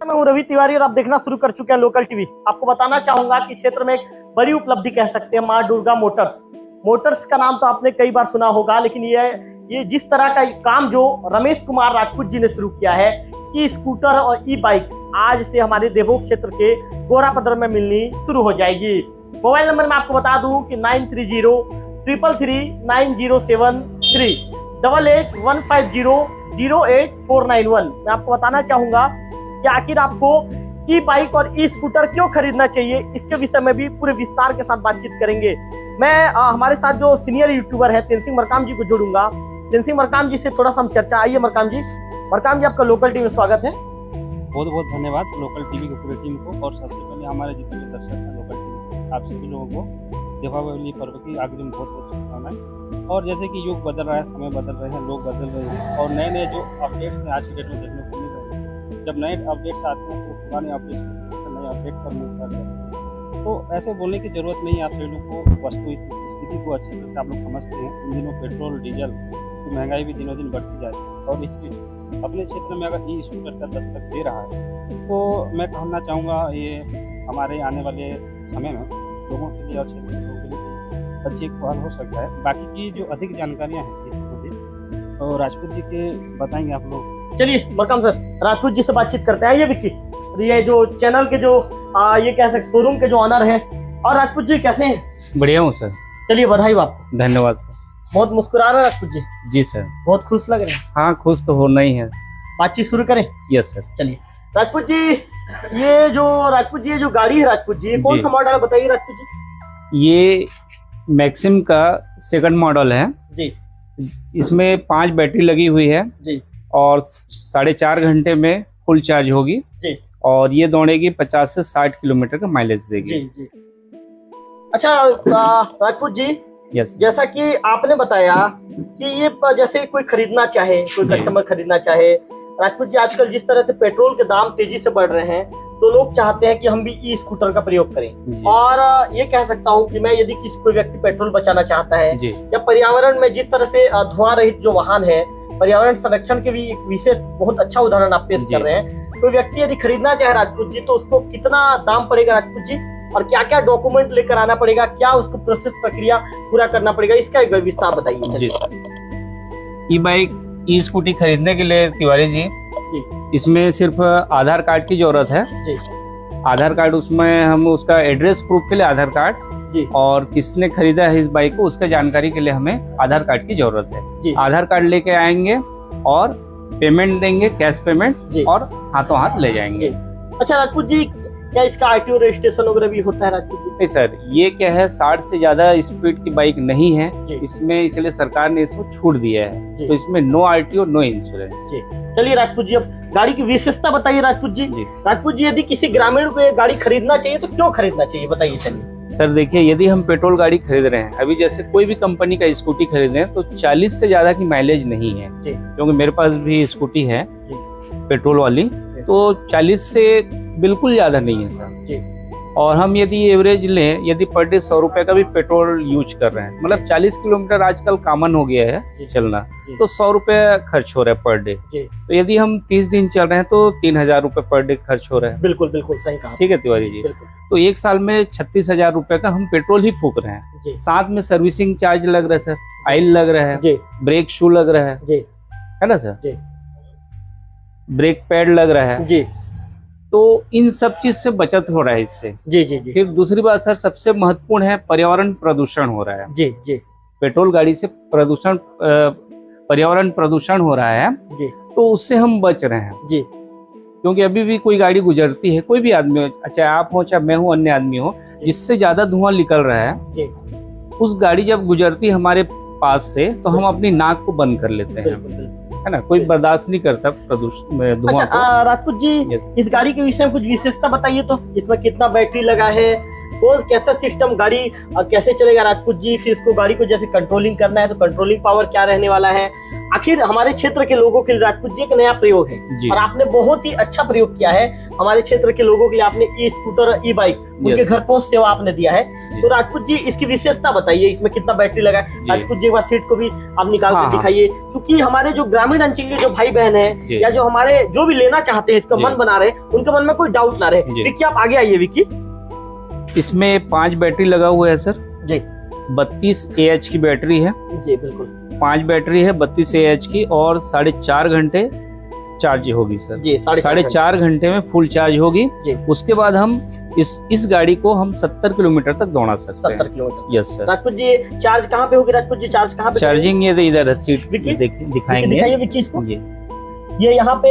मैं हूं रवि तिवारी और आप देखना शुरू कर चुके हैं लोकल टीवी। आपको बताना चाहूंगा कि क्षेत्र में एक बड़ी उपलब्धि कह सकते हैं मां दुर्गा मोटर्स का नाम तो आपने कई बार सुना होगा, लेकिन ये जिस तरह का काम जो रमेश कुमार राजपूत जी ने शुरू किया है, ई स्कूटर और ई बाइक आज से हमारे देवों क्षेत्र के गोरापदर में मिलनी शुरू हो जाएगी। मोबाइल नंबर मैं आपको बता दूं कि 9303339073 8815008491। मैं आपको बताना चाहूंगा कि आखिर आपको ई बाइक और ई स्कूटर क्यों खरीदना चाहिए, इसके विषय में भी पूरे विस्तार के साथ बातचीत करेंगे। मैं हमारे साथ जो सीनियर यूट्यूबर है तेनसिंह मरकाम जी को जोड़ूंगा। तेनसिंह मरकाम जी से थोड़ा सा हम चर्चा। आइए मरकाम जी आपका लोकल टीवी में स्वागत है। बहुत बहुत धन्यवाद लोकल टीवी की पूरी टीम को। और सबसे पहले हमारे जितने भी दर्शक हैं लोकल टीवी, आप सभी लोगों को दीपावली पर्व की अग्रिम बहुत बहुत शुभकामनाएं। और जैसे कि युग बदल रहा है, समय बदल रहे हैं, लोग बदल रहे हैं और नए नए जो अपडेट्स हैं आज की डेट में देखने को मिल रहे हैं। जब नए अपडेट्स आते हैं तो पुराने अपडेट्स नए अपडेट पर मिल जाते हैं। तो ऐसे बोलने की जरूरत नहीं है, आप सभी लोग को वस्तु स्थिति को अच्छी तरह से आप लोग समझते हैं। इन दिनों पेट्रोल डीजल की महंगाई भी दिनों दिन बढ़ती जा रही है और इसकी अपने क्षेत्र में अगर ई स्कूटर का दस्तक दे रहा है तो मैं कहना चाहूँगा ये हमारे आने वाले समय में लोगों के लिए और क्षेत्र के लोगों के लिए अच्छी एक पहल हो सकता है। बाकी की जो अधिक जानकारियाँ हैं इस मुद्दे तो राजपूत जी के बताएंगे आप लोग। चलिए मरकाम सर, राजपूत जी से बातचीत करते हैं। ये विक्की, ये जो चैनल के जो ये कह सकते शोरूम के जो ऑनर हैं। और राजपूत जी कैसे हैं? बढ़िया हूँ सर। चलिए बधाई हो आपको। धन्यवाद सर। बहुत मुस्कुरा रहे हैं राजपूत जी। जी सर। बहुत खुश लग रहे हैं। हाँ, खुश तो होना ही है। बातचीत शुरू करें? Yes sir. चलिए राजपूत जी, ये जो गाड़ी है राजपूत जी, कौन सा मॉडल है बताइए राजपूत जी। ये मैक्सिम का सेकंड मॉडल है जी। इसमें 5 बैटरी लगी हुई है जी और 4.5 घंटे में फुल चार्ज होगी जी। और ये दौड़ेगी 50 से 60 किलोमीटर का माइलेज देगी। जी जी। अच्छा राजपूत जी, यस। जैसा कि आपने बताया कि ये जैसे कोई खरीदना चाहे, कोई कस्टमर खरीदना चाहे, राजपूत जी आजकल जिस तरह से पेट्रोल के दाम तेजी से बढ़ रहे हैं तो लोग चाहते हैं कि हम भी ई स्कूटर का प्रयोग करें। और ये कह सकता हूं कि मैं यदि कोई व्यक्ति पेट्रोल बचाना चाहता है या पर्यावरण में जिस तरह से धुआं रहित जो वाहन है, पर्यावरण संरक्षण के भी एक विशेष बहुत अच्छा उदाहरण आप पेश कर रहे हैं। कोई व्यक्ति यदि खरीदना चाहे राजपूत जी तो उसको कितना दाम पड़ेगा राजपूत जी, और क्या क्या डॉक्यूमेंट लेकर आना पड़ेगा, क्या उसको प्रोसेस प्रक्रिया पूरा करना पड़ेगा, इसका एक विस्तार बताइए। ई बाइक ई स्कूटी खरीदने के लिए तिवारी जी इसमें सिर्फ आधार कार्ड की जरूरत है जी। आधार कार्ड, उसमें हम उसका एड्रेस प्रूफ के लिए आधार कार्ड जी, और किसने खरीदा है इस बाइक को उसका जानकारी के लिए हमें आधार कार्ड की जरूरत है जी। आधार कार्ड लेके आएंगे और पेमेंट देंगे, कैश पेमेंट, और हाथों हाथ ले जाएंगे। अच्छा राजपूत जी, क्या इसका आरटीओ रजिस्ट्रेशन वगैरह भी होता है राजपूत जी? नहीं सर, ये क्या है 60 से ज्यादा स्पीड की बाइक नहीं है इसमें, इसलिए सरकार ने इसको छूट दिया है। तो इसमें नो आरटीओ नो इंश्योरेंस। चलिए राजपूत जी, अब गाड़ी की विशेषता बताइए राजपूत जी। राजपूत जी, यदि किसी ग्रामीण को गाड़ी खरीदना चाहिए तो क्यों खरीदना चाहिए बताइए। चलिए सर, देखिए यदि हम पेट्रोल गाड़ी खरीद रहे हैं, अभी जैसे कोई भी कंपनी का स्कूटी खरीद रहे हैं तो 40 से ज्यादा की माइलेज नहीं है, क्योंकि मेरे पास भी स्कूटी है पेट्रोल वाली, तो 40 से बिल्कुल ज्यादा नहीं है सर। और हम यदि एवरेज लें, यदि पर डे 100 रुपए का भी पेट्रोल यूज कर रहे हैं, मतलब 40 किलोमीटर आजकल कॉमन हो गया है चलना, तो 100 रुपए खर्च हो रहा है पर डे। तो यदि हम 30 दिन चल रहे हैं तो 3000 रुपए पर डे खर्च हो रहा है। बिल्कुल बिल्कुल सही कहा। ठीक है तिवारी जी। तो 1 साल में 36,000 रुपए का हम पेट्रोल ही फूक रहे हैं। साथ में सर्विसिंग चार्ज लग रहा है सर, ऑयल लग रहा है, ब्रेक शू लग रहा है ना सर, ब्रेक पैड लग रहा है जी। तो इन सब चीज से बचत हो रहा है इससे। जी जी जी। फिर दूसरी बात सर, सबसे महत्वपूर्ण है पर्यावरण प्रदूषण हो रहा है जी जी। पेट्रोल गाड़ी से पर्यावरण प्रदूषण हो रहा है जी, तो उससे हम बच रहे हैं जी। क्योंकि अभी भी कोई गाड़ी गुजरती है, कोई भी आदमी हो, चाहे आप हो चाहे मैं हूँ, अन्य आदमी हो, जिससे ज्यादा धुआं निकल रहा है जी, उस गाड़ी जब गुजरती है हमारे पास से तो हम अपनी नाक को बंद कर लेते हैं, है ना, कोई बर्दाश्त नहीं करता प्रदूषण धुआं। अच्छा राजपूत जी, इस गाड़ी के विषय में कुछ विशेषता बताइए तो। इसमें कितना बैटरी लगा है, कौन कैसा सिस्टम गाड़ी कैसे चलेगा राजपूत जी, फिर इसको गाड़ी को जैसे कंट्रोलिंग करना है तो कंट्रोलिंग पावर क्या रहने वाला है। आखिर हमारे क्षेत्र के लोगों के लिए राजपूत जी एक नया प्रयोग है और आपने बहुत ही अच्छा प्रयोग किया है हमारे क्षेत्र के लोगों के लिए। आपने ई स्कूटर ई बाइक उनके घर पहुंच सेवा आपने दिया है। तो राजपूत जी इसकी विशेषता बताइए, इसमें कितना बैटरी लगा है। राजपूत जी एक बार सीट को भी आप निकाल कर दिखाइए, क्योंकि हमारे जो ग्रामीण अंचल के जो भाई बहन है या जो हमारे जो भी लेना चाहते हैं इसका मन बना रहे उनके मन में कोई डाउट ना रहे। विक्की आप आगे आइए। विक्की इसमें 5 बैटरी लगा हुआ है सर जी, 32 AH की बैटरी है जी बिल्कुल 5 बैटरी है 32 AH की और 4.5 घंटे चार्ज होगी सर जी। 4.5 घंटे में फुल चार्ज होगी जी। उसके बाद हम इस गाड़ी को हम 70 किलोमीटर तक दौड़ा सकते हैं। 70 kilometre. Yes sir. Rajput ji charge कहाँ पे होगी? राजपूत जी चार्ज कहाँ पे? चार्जिंग ये इधर है, सीट विक्की? दिखाएंगे। दिखाइए विक्की इसको। जी ये यहाँ पे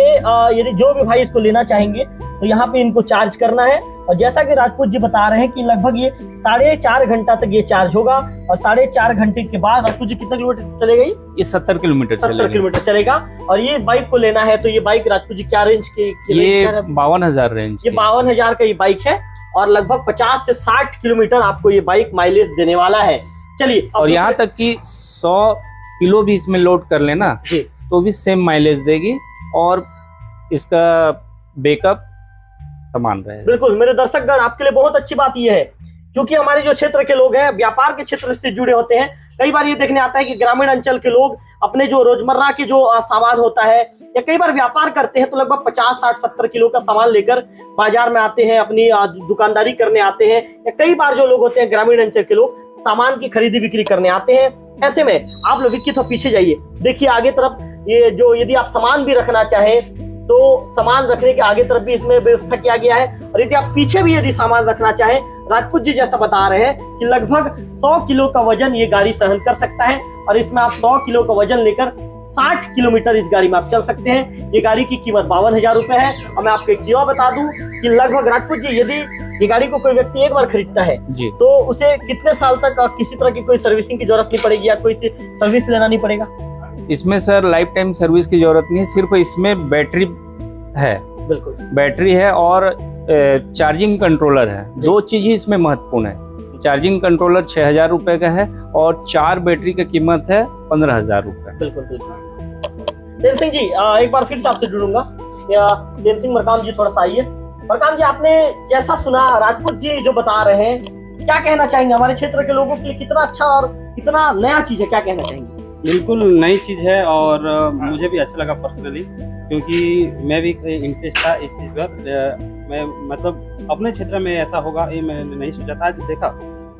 यदि जो भी भाई इसको लेना चाहेंगे तो यहाँ पे इनको चार्ज करना है। और जैसा कि राजपूत जी बता रहे हैं कि लगभग ये 4.5 घंटा तक ये चार्ज होगा और 4.5 घंटे के बाद राजपूत जी कितना किलोमीटर चलेगा? ये 70 किलोमीटर 70 किलोमीटर चलेगा। और ये बाइक को लेना है तो ये बाइक राजपूत जी क्या रेंज के? ये 52,000 रेंज। ये 52,000 का ये बाइक है और लगभग 50 से 60 किलोमीटर आपको ये बाइक माइलेज देने वाला है। चलिए, और यहाँ तक कि 100 किलो भी इसमें लोड कर लेना तो भी सेम माइलेज देगी और इसका बैकअप समान रहेगा। बिल्कुल मेरे दर्शकगण, आपके लिए बहुत अच्छी बात यह है क्योंकि हमारे जो क्षेत्र के लोग हैं व्यापार के क्षेत्र से जुड़े होते हैं। कई बार ये देखने आता है कि ग्रामीण अंचल के लोग अपने जो रोजमर्रा के जो सामान होता है या कई बार व्यापार करते हैं तो लगभग 50, 60, 70 किलो का सामान लेकर बाजार में आते हैं, अपनी दुकानदारी करने आते हैं। या कई बार जो लोग होते हैं ग्रामीण अंचल के लोग सामान की खरीदी बिक्री करने आते हैं। ऐसे में आप लोग विक्की तो पीछे जाइए, देखिए आगे तरफ ये जो यदि आप सामान भी रखना चाहें तो सामान रखने के आगे तरफ भी इसमें व्यवस्था किया गया है। और यदि आप पीछे भी यदि सामान रखना चाहें, राजपूत जी जैसा बता रहे हैं कि लगभग 100 किलो का वजन ये गाड़ी सहन कर सकता है और इसमें आप 100 किलो का वजन लेकर 60 किलोमीटर इस गाड़ी में आप चल सकते हैं। ये गाड़ी की कीमत 52,000 रुपए है। और मैं आपको एक चीज बता दूं कि लगभग राजपूत जी यदि ये गाड़ी को कोई व्यक्ति एक बार खरीदता है तो उसे कितने साल तक किसी तरह की कोई सर्विसिंग की जरूरत नहीं पड़ेगी या कोई सर्विस लेना नहीं पड़ेगा? इसमें सर लाइफ टाइम सर्विस की जरूरत नहीं है, सिर्फ इसमें बैटरी है। बिल्कुल बैटरी है और चार्जिंग कंट्रोलर है। दो चीज ही इसमें महत्वपूर्ण है। चार्जिंग कंट्रोलर 6,000 रुपए का है और 4 बैटरी की कीमत है 15,000 रुपए। बिल्कुल बिल्कुल। देन सिंह जी एक बार फिर से आपसे जुड़ूंगा। देन सिंह मरकाम जी थोड़ा सा आइए। मरकाम जी आपने जैसा सुना राजपूत जी जो बता रहे हैं, क्या कहना चाहेंगे? हमारे क्षेत्र के लोगों के लिए कितना अच्छा और कितना नया चीज है, क्या कहना चाहेंगे? बिल्कुल नई चीज़ है और मुझे भी अच्छा लगा पर्सनली, क्योंकि मैं भी इंटरेस्ट था इस चीज़ पर। मैं मतलब अपने क्षेत्र में ऐसा होगा ये मैंने नहीं सोचा था, आज देखा।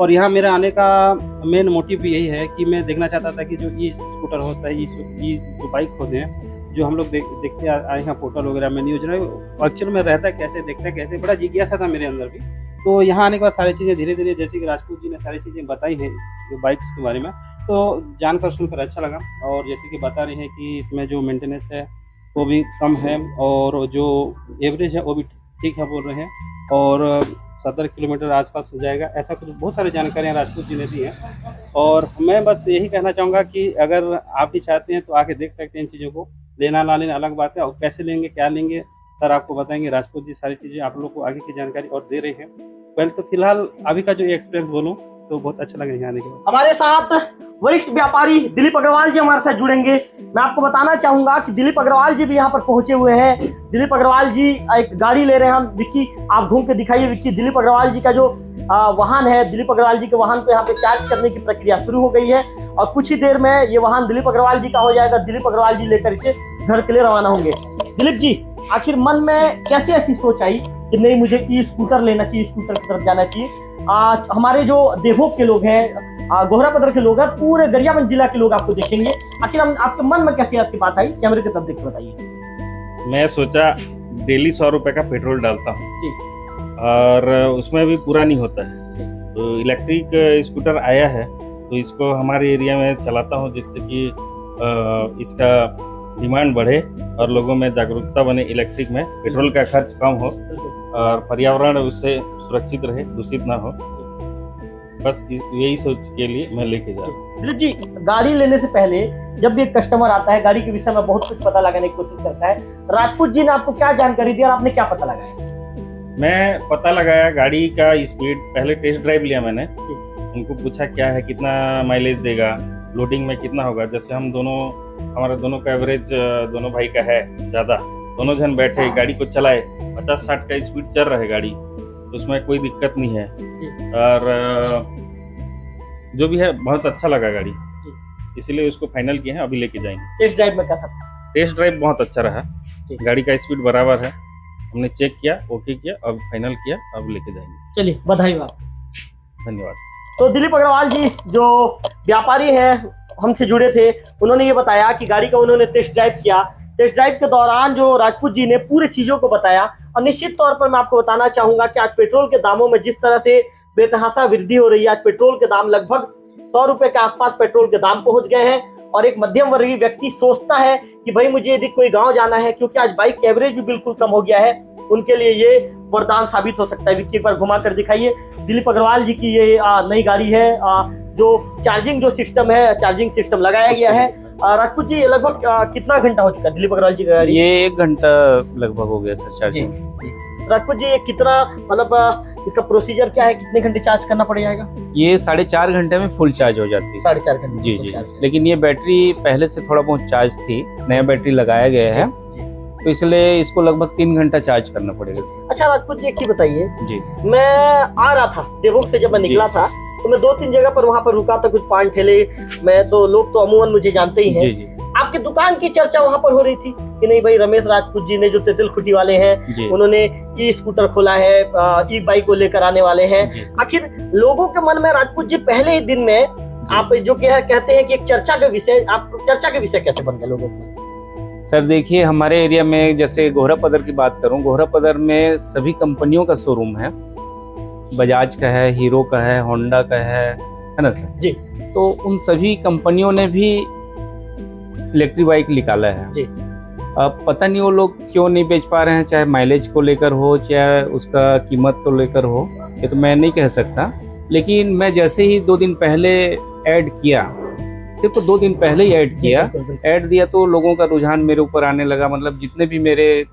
और यहाँ मेरा आने का मेन मोटिव भी यही है कि मैं देखना चाहता था कि जो ई स्कूटर होता है, ये जो बाइक होते हैं जो हम लोग देखते आए हैं फोटो वगैरह में, न्यूज में एक्चुअल में रहता है कैसे, देखता है कैसे, बड़ा जिज्ञासा था मेरे अंदर भी। तो यहाँ आने के बाद सारी चीज़ें धीरे धीरे, जैसे कि राजपूत जी ने सारी चीज़ें बताई हैं जो बाइक्स के बारे में, तो जानकर सुनकर अच्छा लगा। और जैसे कि बता रहे हैं कि इसमें जो मेंटेनेंस है वो भी कम है और जो एवरेज है वो भी ठीक है बोल रहे हैं, और 70 किलोमीटर आसपास जाएगा, ऐसा कुछ बहुत सारी जानकारियाँ राजपूत जी ने दी हैं। और मैं बस यही कहना चाहूँगा कि अगर आप भी चाहते हैं तो आके देख सकते हैं इन चीज़ों को। लेना ना लेना अलग बात है, और कैसे लेंगे क्या लेंगे सर आपको बताएंगे। राजपूत जी सारी चीज़ें आप लोग को आगे की जानकारी और दे रहे हैं। पहले तो फिलहाल अभी का जो एक्सपीरियंस बोलूँ तो बहुत अच्छा लगा यहाँ आने के बाद। हमारे साथ वरिष्ठ व्यापारी दिलीप अग्रवाल जी हमारे साथ जुड़ेंगे। मैं आपको बताना चाहूंगा कि दिलीप अग्रवाल जी भी यहाँ पर पहुंचे हुए हैं। दिलीप अग्रवाल जी एक गाड़ी ले रहे हैं। हम विक्की आप घूम के दिखाइए। विक्की, दिलीप अग्रवाल जी का जो वाहन है, दिलीप अग्रवाल जी के वाहन को यहाँ पे चार्ज करने की प्रक्रिया शुरू हो गई है और कुछ ही देर में ये वाहन दिलीप अग्रवाल जी का हो जाएगा। दिलीप अग्रवाल जी लेकर इसे घर के लिए रवाना होंगे। दिलीप जी, आखिर मन में कैसे ऐसी सोच आई कि नहीं मुझे ई स्कूटर लेना चाहिए, स्कूटर की तरफ जाना चाहिए? हमारे जो देवोग के लोग हैं, गोहरापदर के लोग हैं, पूरे गरियाबंद जिला के लोग आपको देखेंगे। आखिर हम आपके मन में कैसे ऐसी बात आई? कैमरे की तरफ देख के बताइए। मैं सोचा डेली 100 रुपए का पेट्रोल डालता हूँ और उसमें भी पूरा नहीं होता है, तो इलेक्ट्रिक स्कूटर आया है तो इसको हमारे एरिया में चलाता हूँ, जिससे कि इसका डिमांड बढ़े और लोगों में जागरूकता बने। इलेक्ट्रिक में पेट्रोल का खर्च कम हो और पर्यावरण उससे सुरक्षित रहे, दूषित ना हो। बस यही सोच के लिए मैं लेके जा रहा हूँ। दिलीप जी, गाड़ी लेने से पहले जब भी एक कस्टमर आता है गाड़ी के विषय में बहुत कुछ पता लगाने की कोशिश करता है, राजपूत जी ने आपको क्या जानकारी दी और आपने क्या पता लगाया? मैं पता लगाया गाड़ी का स्पीड, पहले टेस्ट ड्राइव लिया मैंने, उनको पूछा क्या है, कितना माइलेज देगा, लोडिंग में कितना होगा। जैसे हम दोनों, हमारा दोनों का एवरेज दोनों भाई का है ज़्यादा, दोनों जन बैठे गाड़ी को चलाए, 50-60 का स्पीड चल रहा है गाड़ी, तो उसमें कोई दिक्कत नहीं है। और जो भी है बहुत अच्छा लगा गाड़ी, इसीलिए उसको फाइनल किए हैं, अभी लेके जाएंगे। टेस्ट ड्राइव में कैसा? टेस्ट ड्राइव बहुत अच्छा रहा, गाड़ी का स्पीड बराबर है, हमने चेक किया, ओके किया, अब फाइनल किया, अब लेके जाएंगे। चलिए बधाई हो। धन्यवाद। तो दिलीप अग्रवाल जी जो व्यापारी हैं हमसे जुड़े थे, उन्होंने ये बताया कि गाड़ी का उन्होंने टेस्ट ड्राइव किया। टेस्ट ड्राइव के दौरान जो राजपूत जी ने पूरी चीज़ों को बताया, और निश्चित तौर पर मैं आपको बताना चाहूँगा कि आज पेट्रोल के दामों में जिस तरह से बेतहाशा वृद्धि हो रही है, आज पेट्रोल के दाम लगभग 100 रुपये के आसपास पेट्रोल के दाम पहुँच गए हैं। और एक मध्यम वर्गीय व्यक्ति सोचता है कि भाई मुझे यदि कोई गाँव जाना है, क्योंकि आज बाइक एवरेज भी बिल्कुल कम हो गया है, उनके लिए ये वरदान साबित हो सकता है। विक्की एक बार घुमा कर दिखाइए। दिलीप अग्रवाल जी की ये नई गाड़ी है, जो चार्जिंग जो सिस्टम है, चार्जिंग सिस्टम लगाया गया है। राजपूत जी लगभग कितना घंटा हो चुका है दिलीप अग्रवाल जी का गाड़ी? ये 1 घंटा लगभग हो गया सर चार्जिंग। राजपूत जी ये कितना, मतलब इसका प्रोसीजर क्या है, कितने घंटे चार्ज करना पड़ जाएगा? ये 4.5 घंटे में फुल चार्ज हो जाती है। 4.5 घंटे? जी जी। लेकिन ये बैटरी पहले से थोड़ा बहुत चार्ज थी, नया बैटरी लगाया गया है, तो इसलिए इसको लगभग 3 घंटा चार्ज करना पड़ेगा सर। अच्छा राजपूत जी एक चीज बताइए, जी मैं आ रहा था देवों से, जब मैं निकला था तो मैं 2-3 जगह पर वहाँ पर रुका था, कुछ पान ठेले में, तो लोग तो अमूमन मुझे जानते ही हैं। जी जी। आपकी दुकान की चर्चा वहाँ पर हो रही थी कि नहीं भाई रमेश राजपूत जी ने, जो तेतुल खुटी वाले हैं, उन्होंने ई स्कूटर खोला है, ई बाइक को लेकर आने वाले हैं। आखिर लोगों के मन में राजपूत जी पहले ही दिन में आप जो कहते हैं कि एक चर्चा का विषय, आप चर्चा के विषय कैसे बन गए लोगों को? सर देखिए, हमारे एरिया में जैसे गोहरा पदर की बात करूं, गोहरा पदर में सभी कंपनियों का शोरूम है, बजाज का है, हीरो का है, होंडा का है ना सर जी। तो उन सभी कंपनियों ने भी इलेक्ट्रिक बाइक निकाला है जी। अब पता नहीं वो लोग क्यों नहीं बेच पा रहे हैं, चाहे माइलेज को लेकर हो, चाहे उसका कीमत को लेकर हो, ये तो मैं नहीं कह सकता। लेकिन मैं जैसे ही 2 दिन पहले ऐड किया, सिर्फ 2 दिन पहले ही ऐड दिया तो लोगों का रुझान मेरे ऊपर आने लगा। मतलब जितने भी मेरे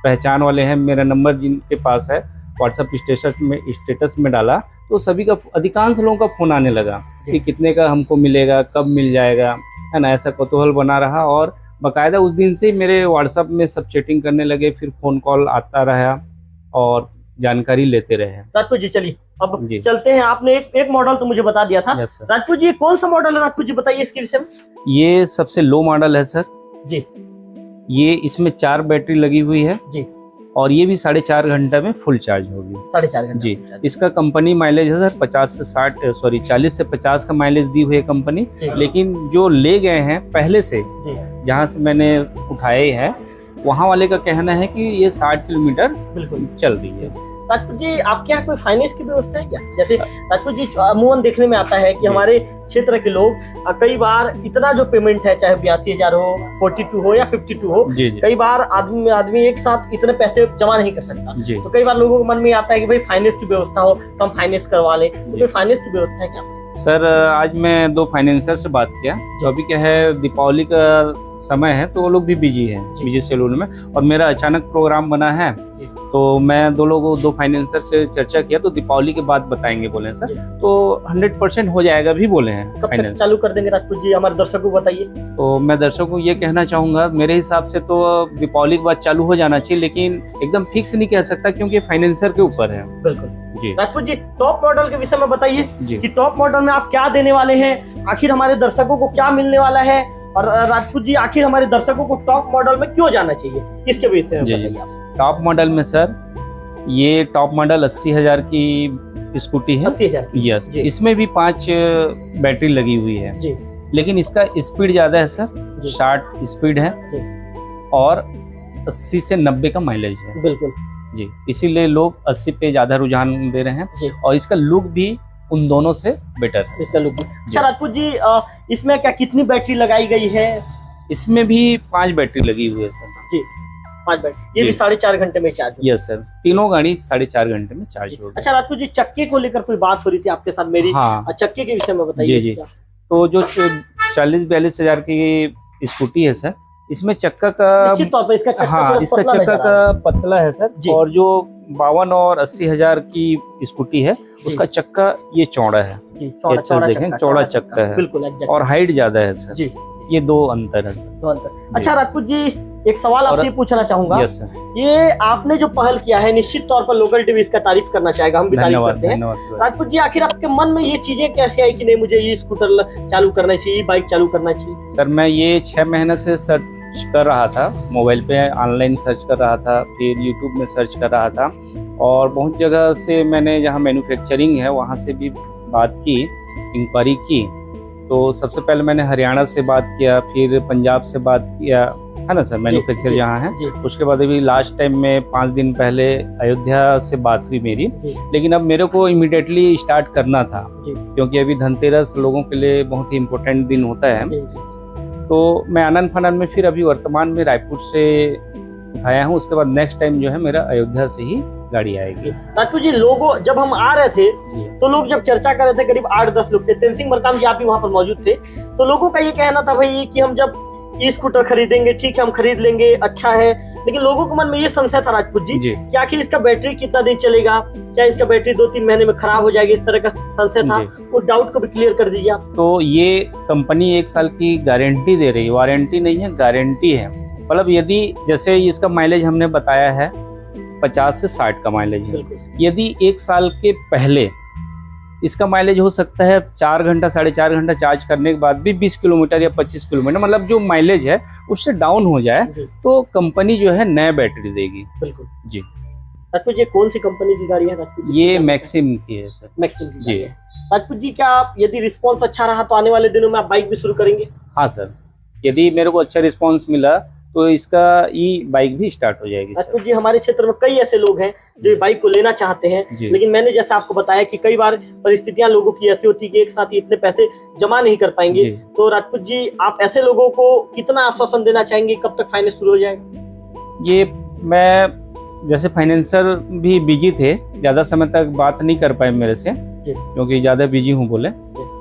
पहचान वाले हैं, मेरा नंबर जिनके पास है, व्हाट्सएप स्टेटस में डाला, तो सभी का, अधिकांश लोगों का फोन आने लगा कि कितने का हमको मिलेगा, कब मिल जाएगा, है ना, ऐसा कौतूहल बना रहा। और बाकायदा उस दिन से मेरे व्हाट्सएप में सब चैटिंग करने लगे, फिर फोन कॉल आता रहा और जानकारी लेते रहे। राजपूत जी चलिए अब चलते हैं। आपने एक मॉडल तो मुझे बता दिया था। राजपूत जी कौन सा मॉडल है, राजपूत जी बताइए इसके विषय में। ये सबसे लो मॉडल है सर जी। ये इसमें 4 बैटरी लगी हुई है जी, और ये भी 4.5 घंटे में फुल चार्ज होगी। 4.5 घंटे जी। इसका कंपनी माइलेज है सर 40 से 50 का माइलेज दी हुई है कंपनी। लेकिन जो ले गए हैं पहले से, जहाँ से मैंने उठाए हैं, वहाँ वाले का कहना है कि ये 60 किलोमीटर बिल्कुल चल रही है। राजपूत जी आपके यहाँ कोई फाइनेंस की व्यवस्था है क्या? जैसे राजपूत जी अमूमन देखने में आता है कि हमारे क्षेत्र के लोग कई बार इतना जो पेमेंट है, चाहे 82,000 हो, 42 हो या 52 हो, कई बार आदमी एक साथ इतने पैसे जमा नहीं कर सकता। तो कई बार लोगों के मन में आता है कि भाई फाइनेंस की व्यवस्था हो तो हम फाइनेंस करवा लें। तो कोई फाइनेंस की व्यवस्था है क्या? सर आज मैं 2 फाइनेंसर से बात किया, जो अभी क्या है दीपावली का समय है तो वो लोग भी बिजी हैं, बिजी शेड्यूल में, और मेरा अचानक प्रोग्राम बना है, तो मैं 2 फाइनेंसर से चर्चा किया, तो दीपावली के बाद बताएंगे बोले सर। तो 100% हो जाएगा भी बोले हैं। कब तक चालू कर देंगे राजपूत जी, हमारे दर्शकों को बताइए। तो मैं दर्शकों को ये कहना चाहूंगा, मेरे हिसाब से तो दीपावली के बाद चालू हो जाना चाहिए, लेकिन एकदम फिक्स नहीं कह सकता क्योंकि फाइनेंसर के ऊपर है। बिल्कुल जी। राजपूत जी टॉप मॉडल के विषय में बताइए कि टॉप मॉडल में आप क्या देने वाले हैं, आखिर हमारे दर्शकों को क्या मिलने वाला है, और राजपूत जी आखिर हमारे दर्शकों को टॉप मॉडल में क्यों जाना चाहिए, इसके विषय में बताइए आप। टॉप मॉडल में सर ये टॉप मॉडल 80,000 की स्कूटी है। 80,000 यस। इसमें भी 5 बैटरी लगी हुई है जी। लेकिन इसका स्पीड ज्यादा है सर, 60 स्पीड है और 80 से 90 का माइलेज है। बिल्कुल जी, इसीलिए लोग 80 पे ज्यादा रुझान दे रहे हैं, और इसका लुक भी उन दोनों से बेटर है। इसका लुक। अच्छा राजपूत जी इसमें क्या कितनी बैटरी लगाई गई है? इसमें भी 5 बैटरी लगी हुई है सर जी। 5 बैटरी, ये भी 4.5 घंटे में चार्ज? यस सर, तीनों गाड़ी 4.5 घंटे में चार्ज होगी। अच्छा राजपूत जी चक्के को लेकर कोई बात हो रही थी आपके साथ मेरी? हाँ। चक्के के विषय में बताइए। जी। तो जो 40-42 हजार की स्कूटी है सर, इसमें चक्का का निश्चित तौर पर इसका चक्का हाँ, थोड़ा इसका पतला चक्का नजर आ रहा है। का पतला है सर। जी। और जो 52 और 80 हजार की स्कूटी है उसका चक्का ये चौड़ा है। जी, ये अच्छे से देखें, चौड़ा चक्का है बिल्कुल exactly। और हाइट ज्यादा है सर। जी, ये दो अंतर है सर। तो अंतर। अच्छा राजपूत जी, एक सवाल आपसे पूछना चाहूंगा। Yes sir. ये आपने जो पहल किया है, निश्चित तौर पर लोकल टीवी इसका तारीफ करना चाहेगा, हम भी तारीफ धन्यवाद करते हैं। धन्यवाद। राजपूत जी, आखिर आपके मन में ये चीजें कैसे आई कि नहीं मुझे ये स्कूटर चालू करना चाहिए, बाइक चालू करना चाहिए? सर मैं ये 6 महीने से सर्च कर रहा था, मोबाइल पे ऑनलाइन सर्च कर रहा था, फिर यूट्यूब में सर्च कर रहा था और बहुत जगह से मैंने जहाँ मैन्युफैक्चरिंग है वहाँ से भी बात की, इंक्वायरी की। तो सबसे पहले मैंने हरियाणा से बात किया, फिर पंजाब से बात किया, है ना सर, मैन्युफैक्चर जी, जहाँ है। जी। उसके बाद अभी लास्ट टाइम में 5 दिन पहले अयोध्या से बात हुई मेरी, जी। लेकिन अब मेरे को इमिडिएटली स्टार्ट करना था जी। क्योंकि अभी धनतेरस लोगों के लिए बहुत ही इम्पोर्टेंट दिन होता है। जी। तो मैं आनंद फानन में फिर अभी वर्तमान में रायपुर से आया हूँ, उसके बाद नेक्स्ट टाइम जो है मेरा अयोध्या से ही गाड़ी आएगी। राजपूत जी, लोगों जब हम आ रहे थे तो लोग जब चर्चा कर रहे थे, करीब 8-10 लोग थे, तेनसिंह मरकाम जी आप भी वहां पर मौजूद थे, तो लोगों का ये कहना था भाई कि हम जब ई स्कूटर खरीदेंगे, ठीक है हम खरीद लेंगे, अच्छा है, लेकिन लोगों के मन में ये संशय था राजपूत जी जी। कि आखिर इसका बैटरी कितना दिन चलेगा, क्या इसका बैटरी 2-3 महीने में खराब हो जाएगी, इस तरह का संशय था। जी। उस डाउट को भी क्लियर कर दीजिए आप। तो ये कंपनी 1 साल की गारंटी दे रही है, वारंटी नहीं है, गारंटी है। मतलब यदि जैसे इसका माइलेज हमने बताया है 50 से 60 का माइलेज है, बिल्कुल। यदि 1 साल के पहले इसका माइलेज हो सकता है 4 घंटा 4.5 घंटा चार्ज करने के बाद भी 20 किलोमीटर या 25 किलोमीटर, मतलब जो माइलेज है उससे डाउन हो जाए जी। तो कंपनी जो है नया बैटरी देगी। बिल्कुल जी। राजपूत जी, कौन सी कंपनी की गाड़ी है राजपूत जी? ये मैक्सिम की है सर। मैक्सिम की जी। गाड़ी है। राजपूत जी, क्या आप यदि रिस्पॉन्स अच्छा रहा तो आने वाले दिनों में आप बाइक भी शुरू करेंगे? हाँ सर, यदि मेरे को अच्छा रिस्पांस मिला तो इसका ई बाइक भी स्टार्ट हो जाएगी सर। राजपूत जी, हमारे क्षेत्र में कई ऐसे लोग हैं जो ये बाइक को लेना चाहते हैं, जी। लेकिन मैंने जैसे आपको बताया कि कई बार परिस्थितियां लोगों की ऐसी होती है कि एक साथ ही इतने पैसे जमा नहीं कर पाएंगे। जी। तो राजपूत जी, आप ऐसे लोगों को कितना आश्वासन देना चाहेंगे, कब तक फाइनेंस शुरू हो जाएगा? ये मैं जैसे फाइनेंसर भी बिजी थे, ज़्यादा समय तक बात नहीं कर पाए मेरे से जी। क्योंकि ज़्यादा बिजी हूँ बोले,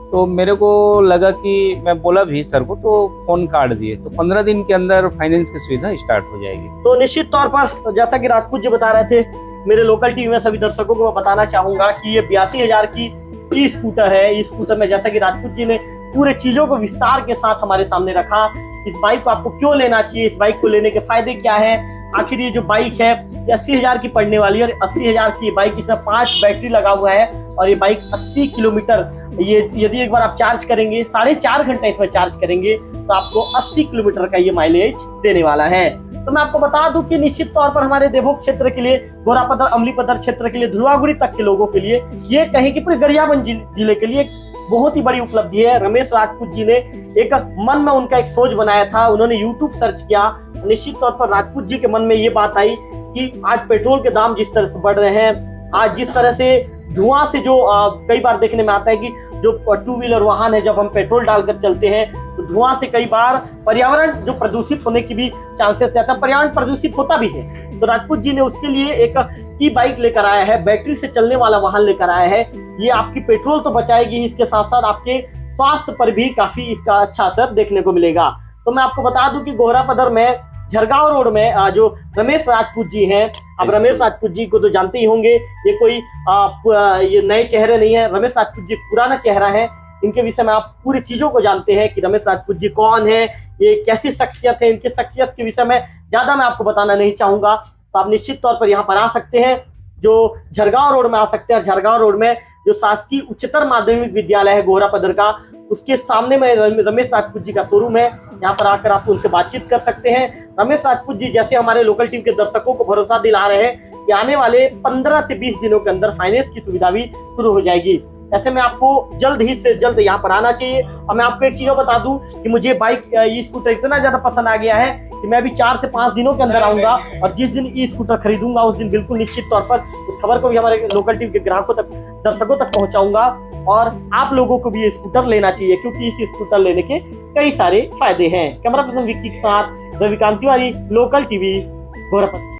तो मेरे को लगा कि मैं बोला भी सर को तो फोन काट दिए, तो 15 दिन के अंदर फाइनेंस की सुविधा स्टार्ट हो जाएगी। तो निश्चित तौर पर जैसा कि राजपूत जी बता रहे थे, मेरे लोकल टीवी में सभी दर्शकों को मैं बताना चाहूंगा कि ये 82,000 की ई स्कूटर है। ई स्कूटर में जैसा कि राजपूत जी ने पूरे चीजों को विस्तार के साथ हमारे सामने रखा, इस बाइक को आपको क्यों लेना चाहिए, इस बाइक को लेने के फायदे क्या है, आखिर ये जो बाइक है 80,000 की पड़ने वाली है और 80,000 की बाइक, इसमें 5 बैटरी लगा हुआ है और ये बाइक 80 किलोमीटर, ये यदि एक बार आप चार्ज करेंगे, 4.5 घंटा इसमें चार्ज करेंगे तो आपको 80 किलोमीटर का ये माइलेज देने वाला है। तो मैं आपको बता दूं कि निश्चित तौर पर हमारे देवोग क्षेत्र के लिए, घोरापदर अमलीपदर क्षेत्र के लिए, धुलागुड़ी तक के लोगों के लिए, ये कहीं कि पूरे गरियाबंद जिले के लिए बहुत ही बड़ी उपलब्धि है। रमेश राजपूत जी ने एक मन में उनका एक सोच बनाया था, उन्होंने यूट्यूब सर्च किया, निश्चित तौर पर राजपूत जी के मन में ये बात आई कि आज पेट्रोल के दाम जिस तरह से बढ़ रहे हैं, आज जिस तरह से धुआं से जो कई बार देखने में आता है कि जो 2 व्हीलर वाहन है, जब हम पेट्रोल डालकर चलते हैं तो धुआं से कई बार पर्यावरण जो प्रदूषित होने की भी चांसेस रहता है, पर्यावरण प्रदूषित होता भी है। तो राजपूत जी ने उसके लिए एक ई बाइक लेकर आया है, बैटरी से चलने वाला वाहन लेकर आया है। ये आपकी पेट्रोल तो बचाएगी, इसके साथ साथ आपके स्वास्थ्य पर भी काफी इसका अच्छा असर देखने को मिलेगा। तो मैं आपको बता दूं कि घोरापदर में झरगांव रोड में जो रमेश राजपूत जी हैं, अब रमेश राजपूत जी को तो जानते ही होंगे, ये कोई ये नए चेहरे नहीं है, रमेश राजपूत जी पुराना चेहरा है। इनके विषय में आप पूरी चीजों को जानते हैं कि रमेश राजपूत जी कौन है, ये कैसी शख्सियत है, इनकी शख्सियत के विषय में ज्यादा मैं आपको बताना नहीं चाहूंगा। तो आप निश्चित तौर पर यहाँ पर आ सकते हैं, जो झरगांव रोड में आ सकते हैं। झरगांव रोड में जो शासकीय उच्चतर माध्यमिक विद्यालय है घोरापदर का, उसके सामने में रमेश राजपूत जी का शोरूम है। यहाँ पर आकर आप उनसे बातचीत कर सकते हैं। रमेश राजपूत जी जैसे हमारे लोकल टीम के दर्शकों को भरोसा दिला रहे हैं कि आने वाले 15 से 20 दिनों के अंदर फाइनेंस की सुविधा भी शुरू हो जाएगी। ऐसे में आपको जल्द ही से जल्द यहाँ पर आना चाहिए। और मैं आपको एक चीज बता दूं कि मुझे बाइक ई स्कूटर इतना ज्यादा पसंद आ गया है कि मैं अभी 4 से 5 दिनों के अंदर आऊंगा और जिस दिन ई स्कूटर खरीदूंगा उस दिन बिल्कुल निश्चित तौर पर उस खबर को भी हमारे लोकल टीम के ग्राहकों तक, दर्शकों तक पहुंचाऊंगा। और आप लोगों को भी ये स्कूटर लेना चाहिए क्योंकि इस स्कूटर लेने के कई सारे फायदे हैं। कैमरा पर्सन विक्की के साथ रविकांत तिवारी, लोकल टीवी, घोरापदर।